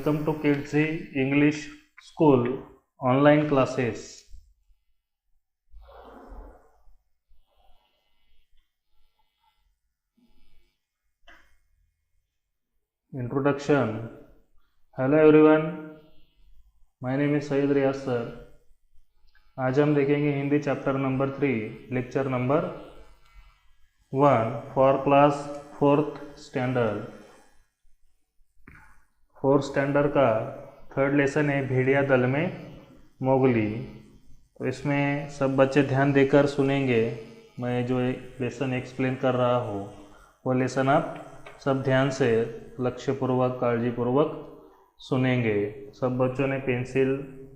Welcome to Kids English School online classes. Introduction. Hello everyone, my name is Syed Riyaz sir. आज हम देखेंगे Hindi chapter number 3 lecture number 1 for class 4th standard. 4th standard का third lesson है भेड़िया दल में Mowgli. तो इसमें सब बच्चे ध्यान देकर सुनेंगे. मैं जो लेसन एक्सप्लेन कर रहा हूँ वो लेसन आप सब ध्यान से लक्ष्यपूर्वक काळजीपूर्वक सुनेंगे. सब बच्चों ने pencil,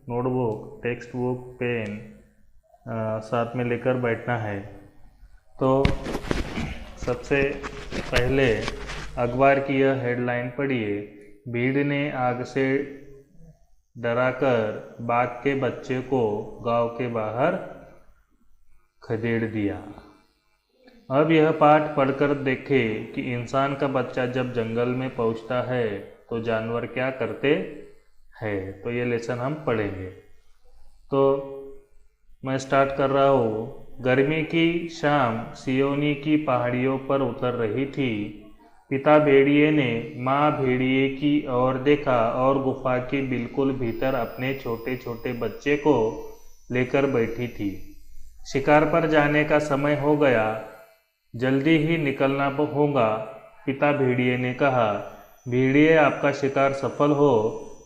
notebook, text book, pen साथ में लेकर बैठना है. तो सबसे पहले अखबार की यह हेडलाइन पढ़िए. भीड़ ने आग से डराकर बाघ के बच्चे को गांव के बाहर खदेड़ दिया. अब यह पाठ पढ़कर देखें कि इंसान का बच्चा जब जंगल में पहुंचता है तो जानवर क्या करते हैं. तो ये लेसन हम पढ़ेंगे. तो मैं स्टार्ट कर रहा हूँ. गर्मी की शाम सियोनी की पहाड़ियों पर उतर रही थी. पिता भेड़िए ने माँ भेड़िए की ओर देखा और गुफा के बिल्कुल भीतर अपने छोटे छोटे बच्चे को लेकर बैठी थी. शिकार पर जाने का समय हो गया, जल्दी ही निकलना होगा. पिता भेड़िए ने कहा, भेड़िए आपका शिकार सफल हो.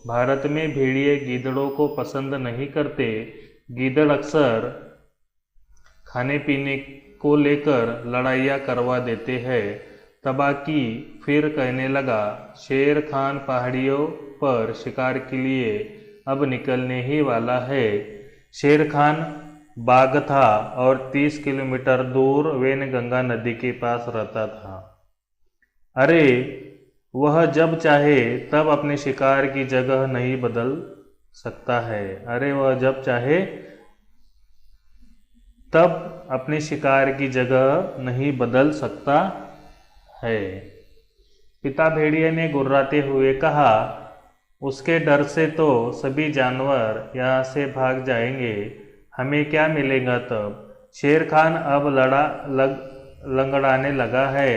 भारत में भेड़िए गीदड़ों को पसंद नहीं करते. गीदड़ अक्सर खाने पीने को लेकर लड़ाइयाँ करवा देते हैं. तबाकी फिर कहने लगा, शेर खान पहाड़ियों पर शिकार के लिए अब निकलने ही वाला है. शेर खान बाघ था और 30 किलोमीटर दूर वैनगंगा नदी के पास रहता था. अरे वह जब चाहे तब अपने शिकार की जगह नहीं बदल सकता है. अरे वह जब चाहे तब अपने शिकार की जगह नहीं बदल सकता है. पिता भेड़िए ने गुर्राते हुए कहा, उसके डर से तो सभी जानवर यहाँ से भाग जाएंगे. हमें क्या मिलेगा तब. शेर खान अब लंगड़ाने लगा है.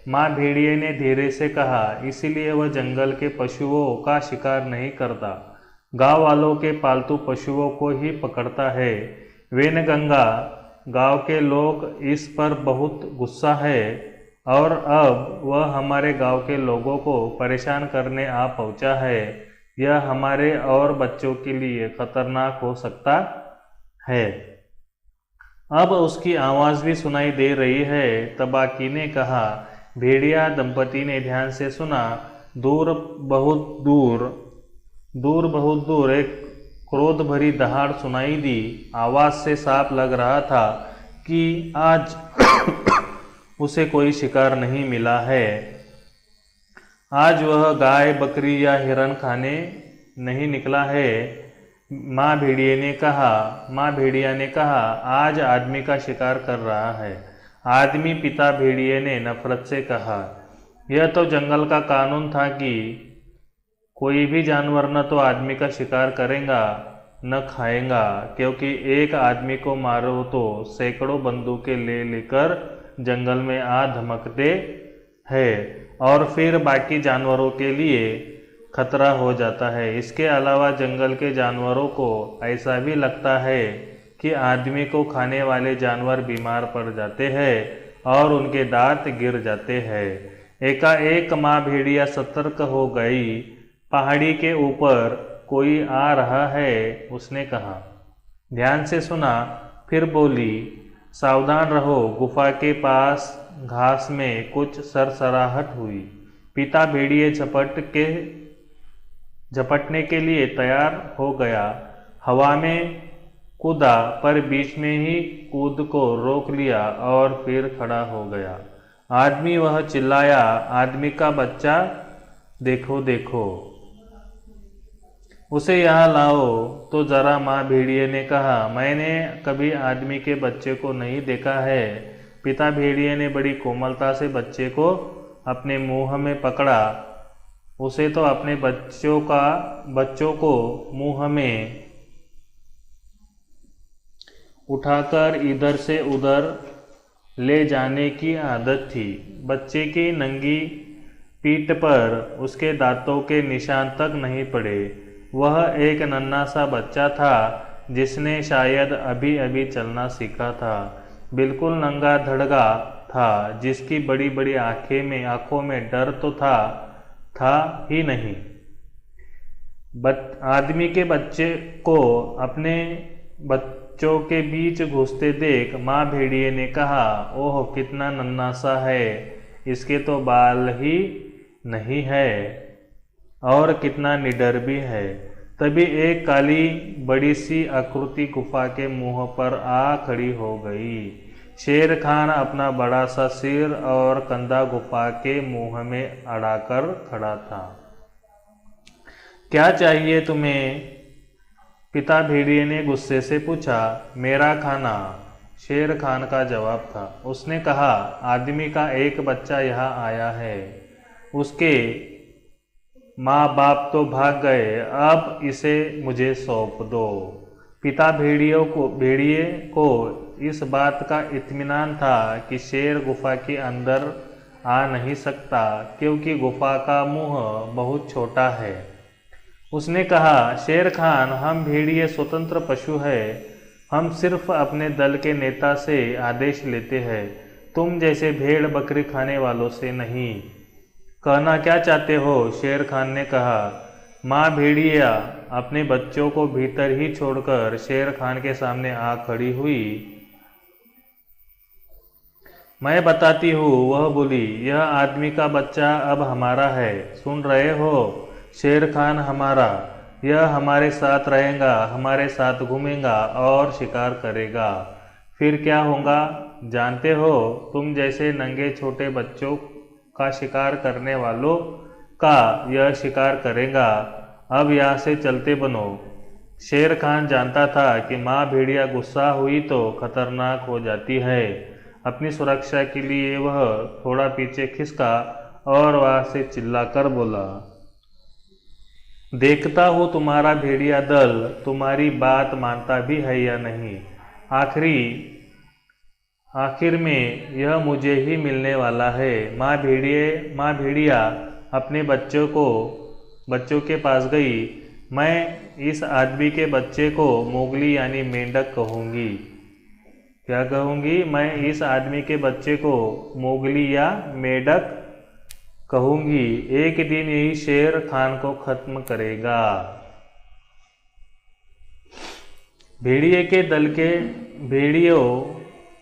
माँ भेड़िए ने धीरे से कहा, इसीलिए वह जंगल के पशुओं का शिकार नहीं करता, गांव वालों के पालतू पशुओं को ही पकड़ता है. वैनगंगा गांव के लोग इस पर बहुत गुस्सा है और अब वह हमारे गांव के लोगों को परेशान करने आ पहुंचा है. यह हमारे और बच्चों के लिए खतरनाक हो सकता है. अब उसकी आवाज़ भी सुनाई दे रही है. तबाकी ने कहा. भेड़िया दंपति ने ध्यान से सुना. बहुत दूर एक क्रोध भरी दहाड़ सुनाई दी. आवाज़ से साफ लग रहा था कि आज उसे कोई शिकार नहीं मिला है. आज वह गाय, बकरी या हिरन खाने नहीं निकला है. माँ भेड़िया ने कहा, आज आदमी का शिकार कर रहा है. आदमी, पिता भेड़िए ने नफरत से कहा. यह तो जंगल का कानून था कि कोई भी जानवर न तो आदमी का शिकार करेगा न खाएगा, क्योंकि एक आदमी को मारो तो सैकड़ों बंदूकें ले लेकर जंगल में आ धमकते हैं और फिर बाकी जानवरों के लिए खतरा हो जाता है. इसके अलावा जंगल के जानवरों को ऐसा भी लगता है कि आदमी को खाने वाले जानवर बीमार पड़ जाते हैं और उनके दांत गिर जाते हैं. एकाएक माँ भेड़िया सतर्क हो गई. पहाड़ी के ऊपर कोई आ रहा है, उसने कहा. ध्यान से सुना, फिर बोली, सावधान रहो. गुफा के पास घास में कुछ सरसराहट हुई. पिता भेड़िए झपटने के लिए तैयार हो गया. हवा में कूदा पर बीच में ही कूद को रोक लिया और फिर खड़ा हो गया. आदमी, वह चिल्लाया, आदमी का बच्चा देखो देखो, उसे यहाँ लाओ तो जरा. माँ भेड़िए ने कहा, मैंने कभी आदमी के बच्चे को नहीं देखा है. पिता भेड़िए ने बड़ी कोमलता से बच्चे को अपने मुंह में पकड़ा उसे तो अपने बच्चों को मुंह में उठाकर इधर से उधर ले जाने की आदत थी। बच्चे की नंगी पीठ पर उसके दांतों के निशान तक नहीं पड़े। वह एक नन्हा सा बच्चा था जिसने शायद अभी अभी चलना सीखा था। बिल्कुल नंगा धड़गा था, जिसकी बड़ी बड़ी आंखों में डर तो था ही नहीं। आदमी के बच्चे को अपने बच्चों के बीच घुसते देख माँ भेड़िए ने कहा, ओह कितना नन्हा सा है, इसके तो बाल ही नहीं है और कितना निडर भी है। तभी एक काली बड़ी सी आकृति गुफा के मुंह पर आ खड़ी हो गई। शेर खान अपना बड़ा सा सिर और कंधा गुफा के मुंह में अड़ाकर खड़ा था। क्या चाहिए तुम्हें? पिता भेड़िए ने गुस्से से पूछा। मेरा खाना, शेर खान का जवाब था। उसने कहा, आदमी का एक बच्चा यहाँ आया है, उसके माँ बाप तो भाग गए, अब इसे मुझे सौंप दो। पिता भेड़िए को इस बात का इत्मीनान था कि शेर गुफा के अंदर आ नहीं सकता, क्योंकि गुफा का मुंह बहुत छोटा है। उसने कहा, शेर खान, हम भेड़िए स्वतंत्र पशु है, हम सिर्फ अपने दल के नेता से आदेश लेते हैं, तुम जैसे भेड़ बकरी खाने वालों से नहीं। कहना क्या चाहते हो? शेर खान ने कहा। माँ भेड़िया अपने बच्चों को भीतर ही छोड़कर शेर खान के सामने आ खड़ी हुई। मैं बताती हूँ, वह बोली, यह आदमी का बच्चा अब हमारा है, सुन रहे हो? शेर खान हमारा, यह हमारे साथ रहेगा, हमारे साथ घूमेगा और शिकार करेगा। फिर क्या होगा जानते हो? तुम जैसे नंगे छोटे बच्चों का शिकार करने वालों का यह शिकार करेगा। अब यहाँ से चलते बनो। शेर खान जानता था कि माँ भेड़िया गुस्सा हुई तो खतरनाक हो जाती है। अपनी सुरक्षा के लिए वह थोड़ा पीछे खिसका और वहां से चिल्लाकर बोला, देखता हूँ तुम्हारा भेड़िया दल तुम्हारी बात मानता भी है या नहीं। आखिर में यह मुझे ही मिलने वाला है। माँ भेड़िया अपने बच्चों के पास गई। मैं इस आदमी के बच्चे को मोगली यानी मेंढक कहूँगी। क्या कहूँगी? मैं इस आदमी के बच्चे को मोगली या मेंढक कहूँगी। एक दिन यही शेर खान को खत्म करेगा। भेड़ियों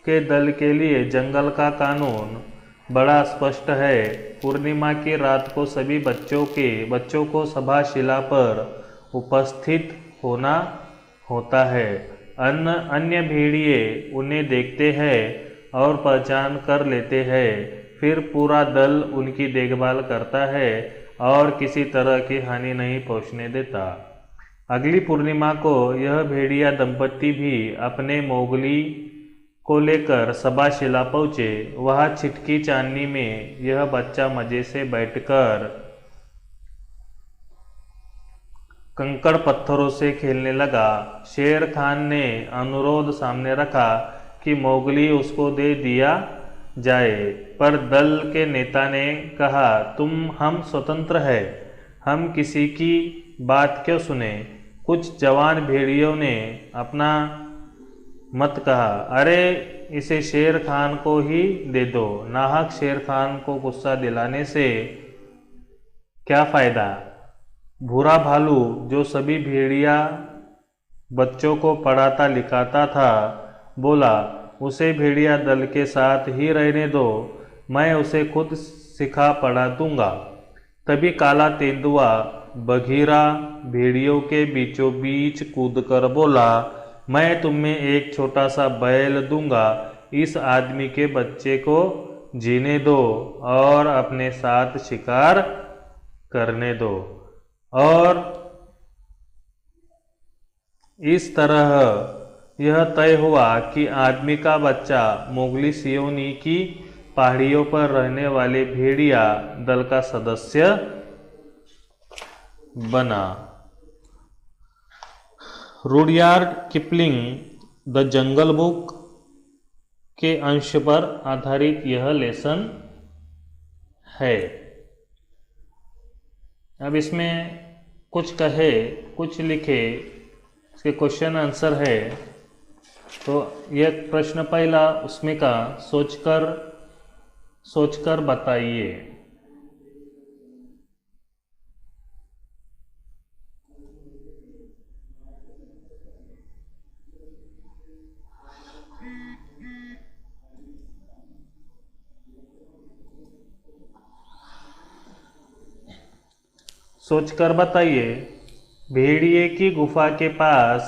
के दल के लिए जंगल का कानून बड़ा स्पष्ट है। पूर्णिमा की रात को सभी बच्चों को सभाशिला पर उपस्थित होना होता है। अन्य भेड़िए उन्हें देखते हैं और पहचान कर लेते हैं। फिर पूरा दल उनकी देखभाल करता है और किसी तरह की हानि नहीं पहुंचने देता। अगली पूर्णिमा को यह भेड़िया दंपत्ति भी अपने मोगली को लेकर सभाशिला पहुँचे। वहाँ छिटकी चांदनी में यह बच्चा मजे से बैठकर कंकड़ पत्थरों से खेलने लगा। शेर खान ने अनुरोध सामने रखा कि मोगली उसको दे दिया जाए, पर दल के नेता ने कहा, हम स्वतंत्र हैं, हम किसी की बात क्यों सुने। कुछ जवान भेड़ियों ने अपना मत कहा, अरे इसे शेर खान को ही दे दो, नाहक शेर खान को गुस्सा दिलाने से क्या फायदा। भूरा भालू, जो सभी भेड़िया बच्चों को पढ़ाता लिखाता था, बोला, उसे भेड़िया दल के साथ ही रहने दो, मैं उसे खुद सिखा पढ़ा दूंगा। तभी काला तेंदुआ बघीरा भेड़ियों के बीचों बीच कूदकर बोला, मैं तुम्हें एक छोटा सा बैल दूंगा, इस आदमी के बच्चे को जीने दो और अपने साथ शिकार करने दो। और इस तरह यह तय हुआ कि आदमी का बच्चा मोगली सियोनी की पहाड़ियों पर रहने वाले भेड़िया दल का सदस्य बना। Rudyard Kipling the jungle book के अंश पर आधारित यह लेसन है। अब इसमें कुछ कहे कुछ लिखे, इसके क्वेश्चन आंसर है। तो यह प्रश्न पहला उसमें का सोचकर बताइए। सोचकर बताइए, भेड़िए की गुफा के पास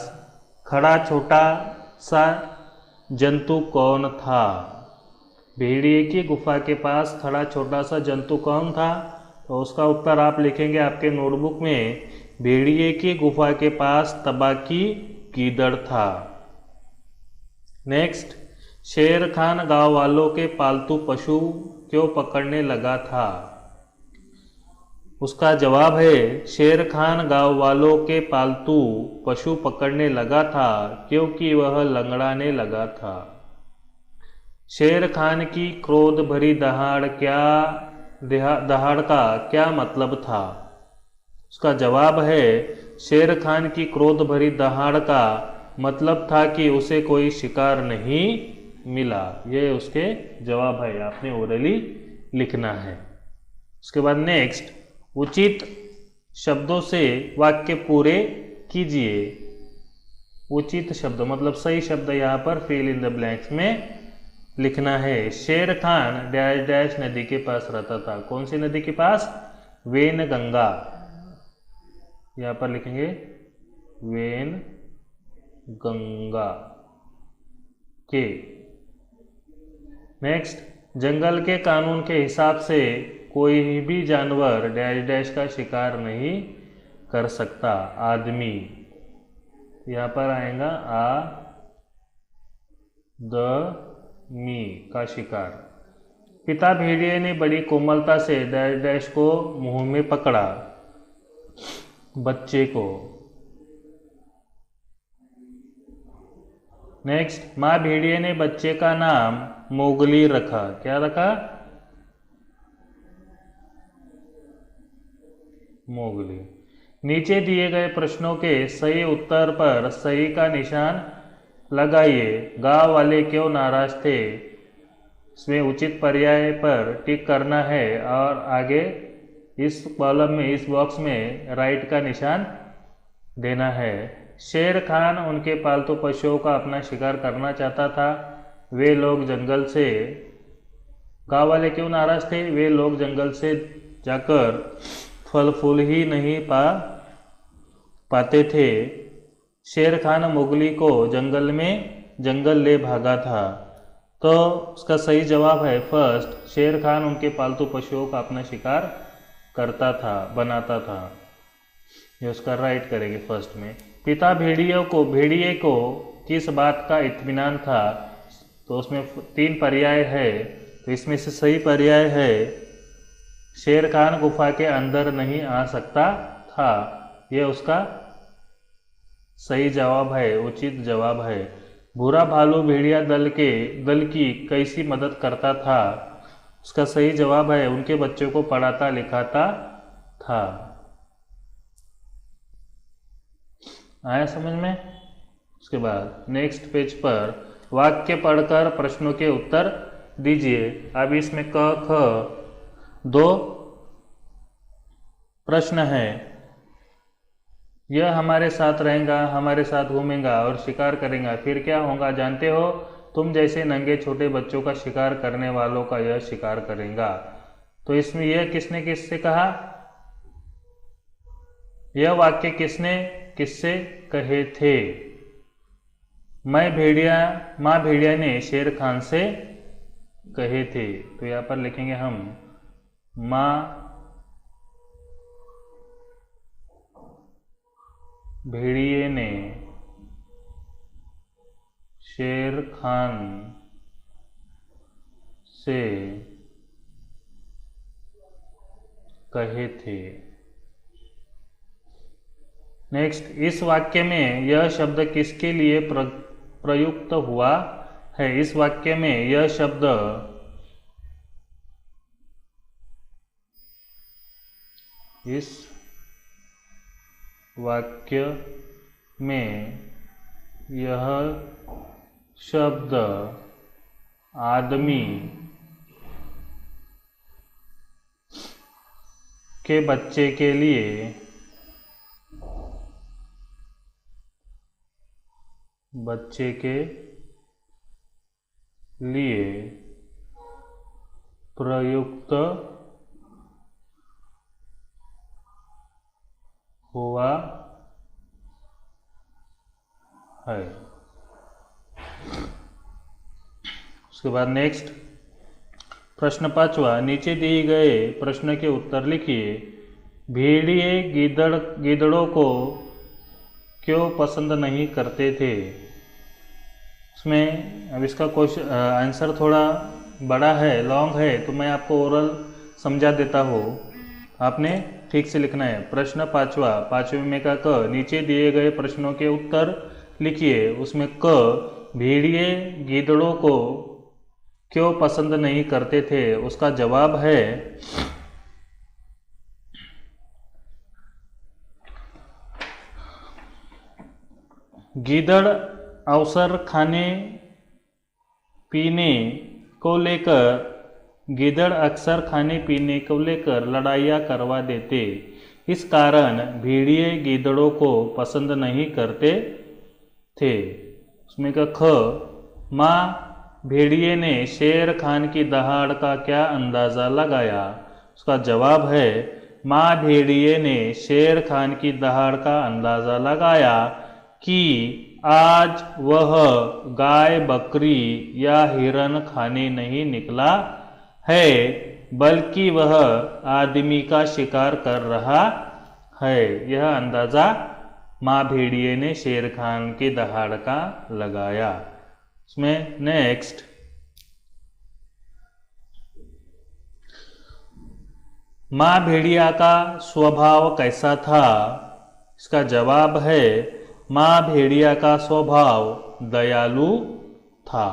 खड़ा छोटा सा जंतु कौन था? भेड़िए की गुफा के पास खड़ा छोटा सा जंतु कौन था? तो उसका उत्तर आप लिखेंगे आपके नोटबुक में। भेड़िए की गुफा के पास तबाकी गीदड़ था। नेक्स्ट, शेर खान गांव वालों के पालतू पशु क्यों पकड़ने लगा था? उसका जवाब है, शेर खान गांव वालों के पालतू पशु पकड़ने लगा था क्योंकि वह लंगड़ाने लगा था। शेर खान की क्रोध भरी दहाड़ का क्या मतलब था? उसका जवाब है, शेर खान की क्रोध भरी दहाड़ का मतलब था कि उसे कोई शिकार नहीं मिला। ये उसके जवाब है, आपने ओरली लिखना है। उसके बाद नेक्स्ट, उचित शब्दों से वाक्य पूरे कीजिए। उचित शब्द मतलब सही शब्द यहाँ पर फिल इन द ब्लैंक्स में लिखना है। शेर खान डैश डैश नदी के पास रहता था। कौन सी नदी के पास? वेन गंगा। यहाँ पर लिखेंगे वेन गंगा के। नेक्स्ट, जंगल के कानून के हिसाब से कोई भी जानवर डैश डैश का शिकार नहीं कर सकता। आदमी, यहाँ पर आएगा आदमी का शिकार। पिता भेड़िए ने बड़ी कोमलता से डैश डैश को मुंह में पकड़ा। बच्चे को। नेक्स्ट, माँ भेड़िए ने बच्चे का नाम मोगली रखा। क्या रखा? मोगली। नीचे दिए गए प्रश्नों के सही उत्तर पर सही का निशान लगाइए। गांव वाले क्यों नाराज थे? इसमें उचित पर्याय पर टिक करना है और आगे इस कॉलम में, इस बॉक्स में राइट का निशान देना है। शेर खान उनके पालतू पशुओं का अपना शिकार करना चाहता था। वे लोग जंगल से, गांव वाले क्यों नाराज थे? वे लोग जंगल से जाकर फल फूल ही नहीं पाते थे। शेर खान मोगली को जंगल ले भागा था। तो उसका सही जवाब है फर्स्ट, शेर खान उनके पालतू पशुओं का अपना शिकार करता था, बनाता था। ये उसका राइट करेंगे फर्स्ट में। पिता भेड़िए को किस बात का इत्मीनान था? तो उसमें 3 पर्याय है, तो इसमें से सही पर्याय है शेर खान गुफा के अंदर नहीं आ सकता था। यह उसका सही जवाब है, उचित जवाब है। भूरा भालू भेड़िया दल की कैसी मदद करता था? उसका सही जवाब है उनके बच्चों को पढ़ाता लिखाता था। आया समझ में? उसके बाद नेक्स्ट पेज पर वाक्य पढ़कर प्रश्नों के उत्तर दीजिए। अब इसमें क ख 2 प्रश्न है। यह हमारे साथ रहेगा, हमारे साथ घूमेगा और शिकार करेगा, फिर क्या होगा जानते हो? तुम जैसे नंगे छोटे बच्चों का शिकार करने वालों का यह शिकार करेगा। तो इसमें यह किससे कहा? यह वाक्य किससे कहे थे? माँ भेड़िया ने शेर खान से कहे थे। तो यहाँ पर लिखेंगे हम, माँ भेड़िए ने शेर खान से कहे थे। नेक्स्ट, इस वाक्य में यह शब्द किसके लिए प्रयुक्त हुआ है? इस वाक्य में यह शब्द इस वाक्य में यह शब्द आदमी के बच्चे के लिए प्रयुक्त हुआ है। उसके बाद नेक्स्ट, प्रश्न 5वां, नीचे दिए गए प्रश्न के उत्तर लिखिए। भेड़िए गीदड़ों को क्यों पसंद नहीं करते थे? इसमें अब इसका क्वेश्चन आंसर थोड़ा बड़ा है, लॉन्ग है, तो मैं आपको ओरल समझा देता हूँ, आपने ठीक से लिखना है। प्रश्न 5वां, 5वें में का क, नीचे दिए गए प्रश्नों के उत्तर लिखिए। उसमें क, भेड़िए गीदड़ों को क्यों पसंद नहीं करते थे, उसका जवाब है गीदड़ अवसर खाने पीने को लेकर गीदड़ अक्सर खाने पीने को लेकर लड़ाइयाँ करवा देते। इस कारण भेड़िए गीदड़ों को पसंद नहीं करते थे। उसमें का ख, माँ भेड़िए ने शेर खान की दहाड़ का क्या अंदाज़ा लगाया? उसका जवाब है माँ भेड़िए ने शेर खान की दहाड़ का अंदाज़ा लगाया कि आज वह गाय बकरी या हिरन खाने नहीं निकला है, बल्कि वह आदमी का शिकार कर रहा है। यह अंदाज़ा माँ भेड़िए ने शेर खान की दहाड़ का लगाया। इसमें नेक्स्ट, माँ भेड़िया का स्वभाव कैसा था? इसका जवाब है माँ भेड़िया का स्वभाव दयालु था।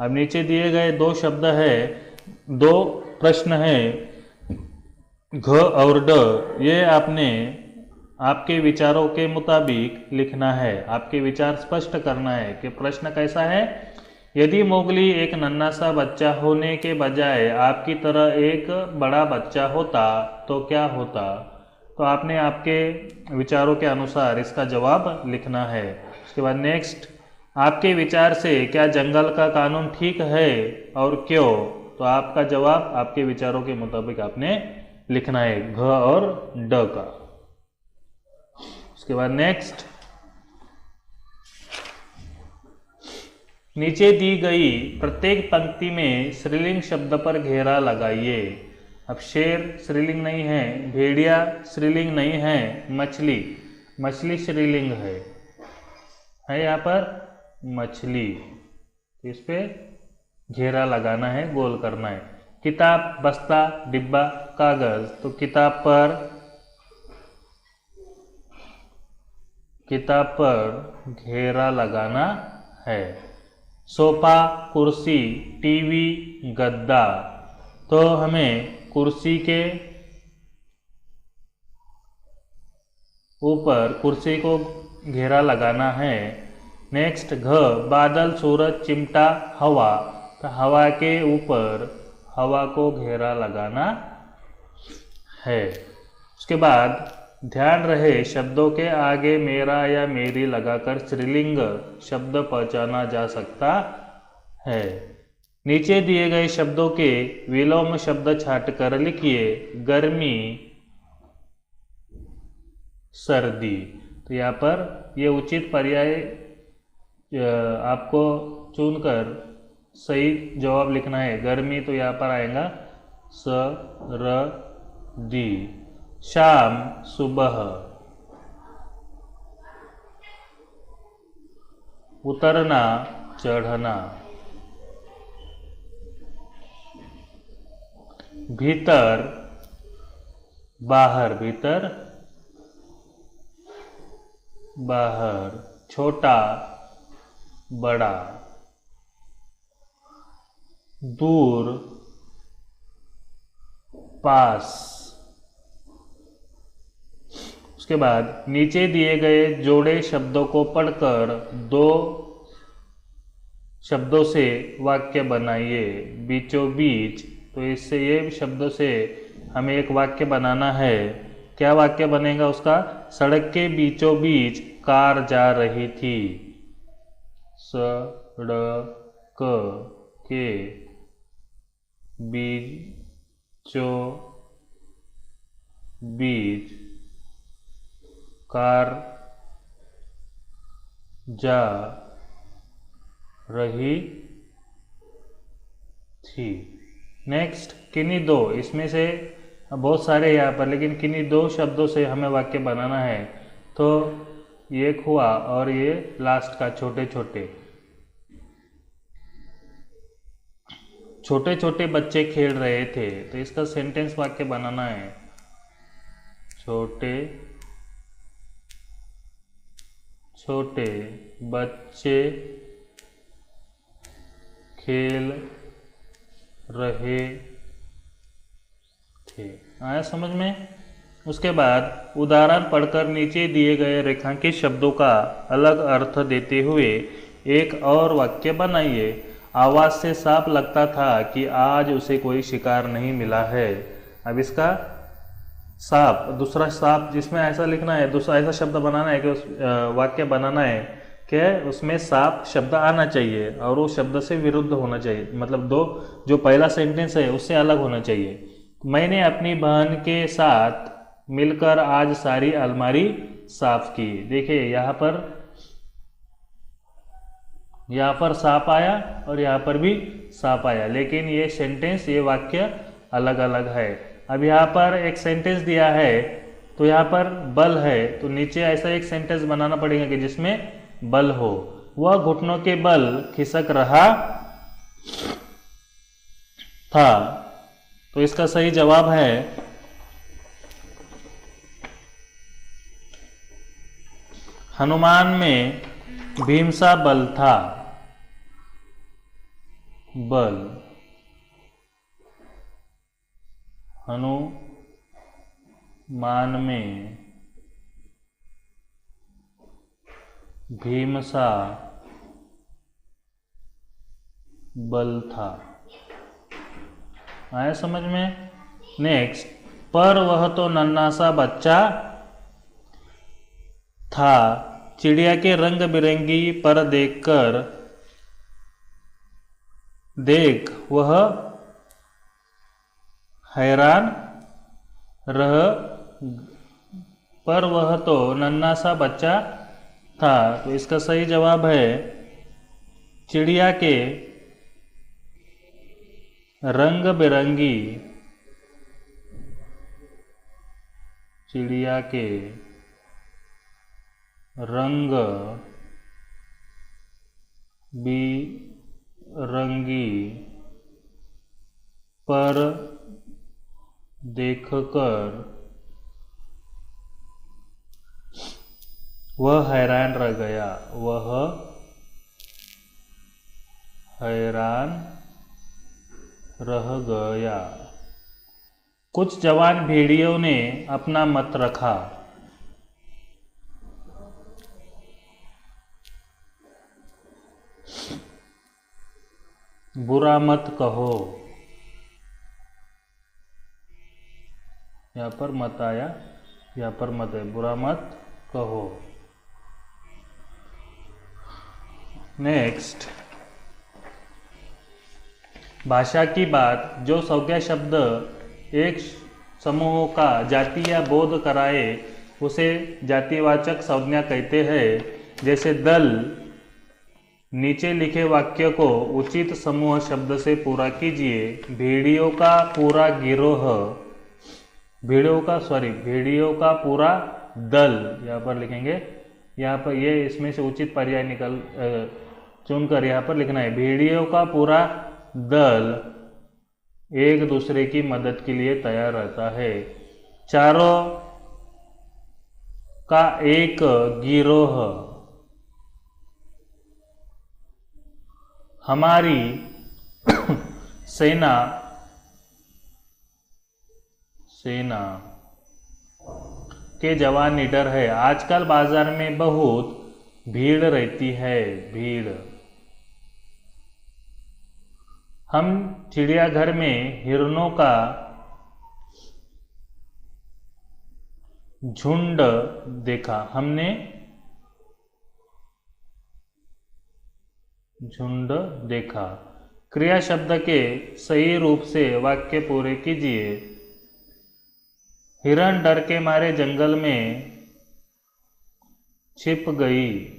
अब नीचे दिए गए दो शब्द है, दो प्रश्न है, घ और ड, ये आपने आपके विचारों के मुताबिक लिखना है। आपके विचार स्पष्ट करना है कि प्रश्न कैसा है। यदि मोगली एक नन्हा सा बच्चा होने के बजाय आपकी तरह एक बड़ा बच्चा होता तो क्या होता? तो आपने आपके विचारों के अनुसार इसका जवाब लिखना है। उसके बाद नेक्स्ट, आपके विचार से क्या जंगल का कानून ठीक है और क्यों? तो आपका जवाब आपके विचारों के मुताबिक आपने लिखना है, घ और ड का। उसके बाद नेक्स्ट, नीचे दी गई प्रत्येक पंक्ति में स्त्रीलिंग शब्द पर घेरा लगाइए। अब शेर स्त्रीलिंग नहीं है, भेड़िया स्त्रीलिंग नहीं है, मछली स्त्रीलिंग है यहाँ पर मछली। इस पे घेरा लगाना है, गोल करना है। किताब, बस्ता, डिब्बा, कागज, तो किताब पर घेरा लगाना है। सोफा, कुर्सी, टीवी, गद्दा, तो हमें कुर्सी के ऊपर कुर्सी को घेरा लगाना है। नेक्स्ट, घ, बादल, सूरज, चिमटा, हवा, तो हवा के ऊपर हवा को घेरा लगाना है। उसके बाद ध्यान रहे शब्दों के आगे मेरा या मेरी लगाकर स्त्रीलिंग शब्द पहचाना जा सकता है। नीचे दिए गए शब्दों के विलोम शब्द छांटकर लिखिए। गर्मी, सर्दी, तो यहाँ पर ये उचित पर्याय आपको चुनकर सही जवाब लिखना है। गर्मी तो यहाँ पर आएगा स र दी। शाम, सुबह। उतरना, चढ़ना। भीतर, बाहर, भीतर बाहर, छोटा बड़ा, दूर पास। उसके बाद नीचे दिए गए जोड़े शब्दों को पढ़कर दो शब्दों से वाक्य बनाइए। बीचों बीच, तो इससे ये शब्दों से हमें एक वाक्य बनाना है। क्या वाक्य बनेगा उसका? सड़क के बीचों बीच कार जा रही थी। सड़क के बीचों बीच कार जा रही थी। नेक्स्ट, किन्हीं दो, इसमें से बहुत सारे यहाँ पर, लेकिन किन्हीं दो शब्दों से हमें वाक्य बनाना है। तो ये हुआ और ये लास्ट का छोटे छोटे। छोटे छोटे बच्चे खेल रहे थे, तो इसका सेंटेंस वाक्य बनाना है। छोटे छोटे बच्चे खेल रहे थे। आया समझ में? उसके बाद उदाहरण पढ़कर नीचे दिए गए रेखांकित शब्दों का अलग अर्थ देते हुए एक और वाक्य बनाइए। आवाज से साफ लगता था कि आज उसे कोई शिकार नहीं मिला है। अब इसका साफ, दूसरा साफ जिसमें ऐसा लिखना है, दूसरा ऐसा शब्द बनाना है कि वाक्य बनाना है कि उसमें साफ शब्द आना चाहिए और वो शब्द से विरुद्ध होना चाहिए। मतलब दो, जो पहला सेंटेंस है उससे अलग होना चाहिए। मैंने अपनी बहन के साथ मिलकर आज सारी अलमारी साफ की। देखिए यहाँ पर साफ आया और यहाँ पर भी साफ आया, लेकिन ये सेंटेंस, ये वाक्य अलग अलग है। अब यहाँ पर एक सेंटेंस दिया है, तो यहाँ पर बल है, तो नीचे ऐसा एक सेंटेंस बनाना पड़ेगा कि जिसमें बल हो। वह घुटनों के बल खिसक रहा था। तो इसका सही जवाब है हनुमान में भीम सा बल था। बल, हनुमान में भीम सा बल था। आया समझ में? नेक्स्ट, पर वह तो नन्हा सा बच्चा था। चिड़िया के रंग बिरंगी पर देख वह हैरान रह, पर वह तो नन्हा सा बच्चा था। तो इसका सही जवाब है चिड़िया के रंग बिरंगी, चिड़िया के रंग बिरंगी पर देखकर वह हैरान रह गया। वह हैरान रह गया। कुछ जवान भेड़ियों ने अपना मत रखा। बुरा मत कहो। यहाँ पर मत आया, यहाँ पर मत है, बुरा मत कहो। नेक्स्ट, भाषा की बात। जो संज्ञा शब्द एक समूह का जाति या बोध कराए उसे जातिवाचक संज्ञा कहते हैं। जैसे दल। नीचे लिखे वाक्य को उचित समूह शब्द से पूरा कीजिए। भेड़ियों का पूरा गिरोह, भेड़ियों का पूरा दल, यहाँ पर लिखेंगे। यहाँ पर ये इसमें से उचित पर्याय चुनकर यहाँ पर लिखना है। भेड़ियों का पूरा दल एक दूसरे की मदद के लिए तैयार रहता है। चारों का एक गिरोह हमारी सेना के जवान निडर है। आजकल बाजार में बहुत भीड़ रहती है। भीड़। हम चिड़ियाघर में हिरणों का झुंड देखा। हमने झुंड देखा। क्रिया शब्द के सही रूप से वाक्य पूरे कीजिए। हिरण डर के मारे जंगल में छिप गई।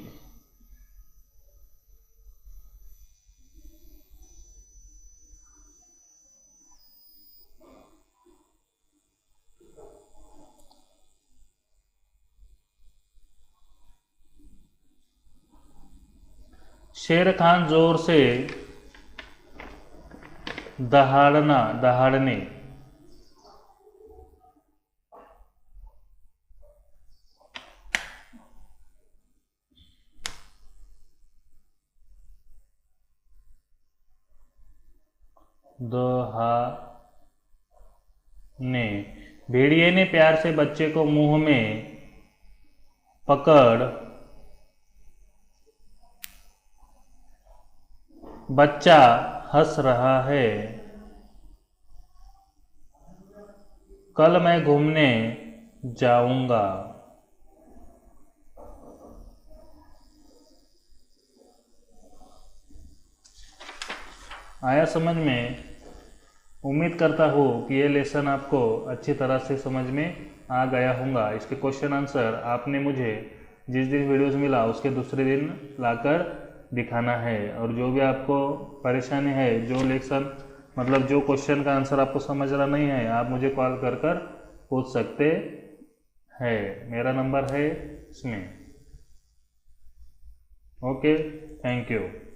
शेर खान जोर से दहाड़ने। दहाड़ने। भेड़िए ने प्यार से बच्चे को मुंह में पकड़ बच्चा हंस रहा है। कल मैं घूमने जाऊंगा। आया समझ में? उम्मीद करता हूँ कि ये लेसन आपको अच्छी तरह से समझ में आ गया होगा। इसके क्वेश्चन आंसर आपने मुझे जिस दिन वीडियोस मिला उसके दूसरे दिन लाकर दिखाना है। और जो भी आपको परेशानी है, जो लेसन मतलब जो क्वेश्चन का आंसर आपको समझ रहा नहीं है, आप मुझे कॉल कर पूछ सकते हैं। मेरा नंबर है इसमें। Okay, thank you.